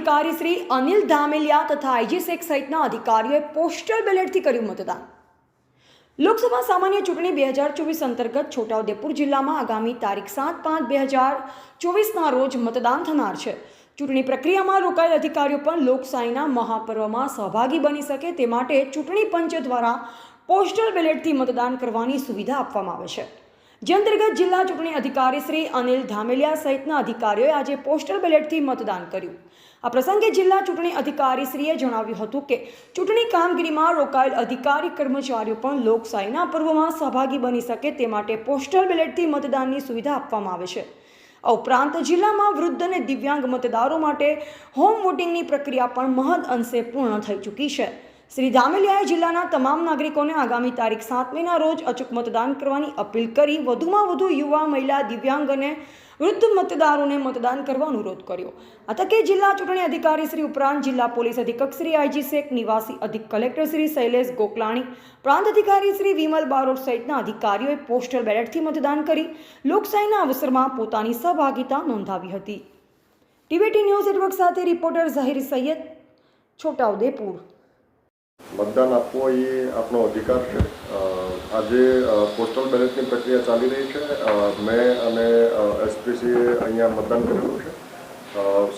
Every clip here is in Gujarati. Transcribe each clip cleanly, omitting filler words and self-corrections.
અધિકારી શ્રી અનિલ ધામેલિયા તથા આઈજી શેખ સહિતના અધિકારીઓએ પોસ્ટલ બેલેટથી કર્યું મતદાન। લોકસભા સામાન્ય ચૂંટણી 2024 અંતર્ગત છોટાઉદેપુર જિલ્લામાં આગામી તારીખ 7/5/2024ના રોજ મતદાન થનાર છે। ચૂંટણી પ્રક્રિયામાં રોકાયેલ અધિકારીઓ પણ લોકશાહીના મહાપર્વમાં સહભાગી બની શકે તે માટે ચૂંટણી પંચ દ્વારા પોસ્ટલ બેલેટથી મતદાન કરવાની સુવિધા આપવામાં આવે છે। જે અંતર્ગત જિલ્લા ચૂંટણી અધિકારી શ્રી અનિલ ધામેલિયા સહિતના અધિકારીઓએ આજે પોસ્ટલ બેલેટથી મતદાન કર્યું। આ પ્રસંગે જિલ્લા ચૂંટણી અધિકારી શ્રીએ જણાવ્યું હતું કે ચૂંટણી કામગીરીમાં રોકાયેલ અધિકારી કર્મચારીઓ પણ લોકશાહીના પર્વમાં સહભાગી બની શકે તે માટે પોસ્ટલ બેલેટથી મતદાનની સુવિધા આપવામાં આવે છે। આ ઉપરાંત જિલ્લામાં વૃદ્ધ અને દિવ્યાંગ મતદારો માટે હોમ વોટિંગની પ્રક્રિયા પણ મહદ અંશે પૂર્ણ થઈ ચૂકી છે। શ્રી ધામેલિયાએ જિલ્લાના તમામ નાગરિકોને આગામી તારીખ 7મેના રોજ અચૂક મતદાન કરવાની અપીલ કરી વધુમાં વધુ યુવા, મહિલા, દિવ્યાંગ અને વૃદ્ધ મતદારોને મતદાન કરવા અનુરોધ કર્યો। આ તકે જિલ્લા ચૂંટણી અધિકારી શ્રી ઉપરાંત જિલ્લા પોલીસ અધિક્ષક શ્રી આઈજી શેખ, નિવાસી અધિક કલેક્ટર શ્રી શૈલેષ ગોકલાણી, પ્રાંત અધિકારી શ્રી વિમલ બારોટ સહિતના અધિકારીઓએ પોસ્ટલ બેલેટથી મતદાન કરી લોકશાહીના અવસરમાં પોતાની સહભાગિતા નોંધાવી હતી। ટીવીટી ન્યૂઝ નેટવર્ક સાથે રિપોર્ટર ઝાહિર સૈયદ, છોટાઉદેપુર। मतदान आपको ये आपनो अधिकार है। आज पोस्टल बेलेटनी प्रक्रिया चाली रही है। मैं अने एसपीसी अहींया मतदान करेलुं छे।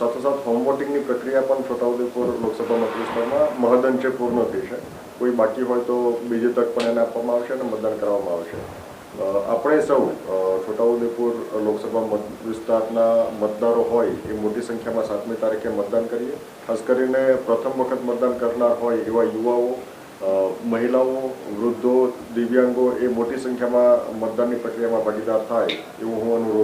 साथोसाथ होम वोटिंगनी प्रक्रिया पण छोटाउदेपुर लोकसभा मतविસ્તારમાં મહદઅંશે પૂર્ણ થઈ છે। કોઈ બાકી હોય તો બીજી તક પણ એને આપવામાં આવશે અને મતદાન કરવામાં આવશે। આપણે સૌ છોટાઉદેપુર લોકસભા વિસ્તારના મતદારો હોય એ મોટી સંખ્યામાં 7મી તારીખે મતદાન કરીએ। ખાસ કરીને પ્રથમ વખત મતદાન કરનાર હોય એવા યુવાઓ, મહિલાઓ, વૃદ્ધો, દિવ્યાંગો એ મોટી સંખ્યામાં મતદાનની પ્રક્રિયામાં ભાગીદાર થાય એવું હું અનુરોધ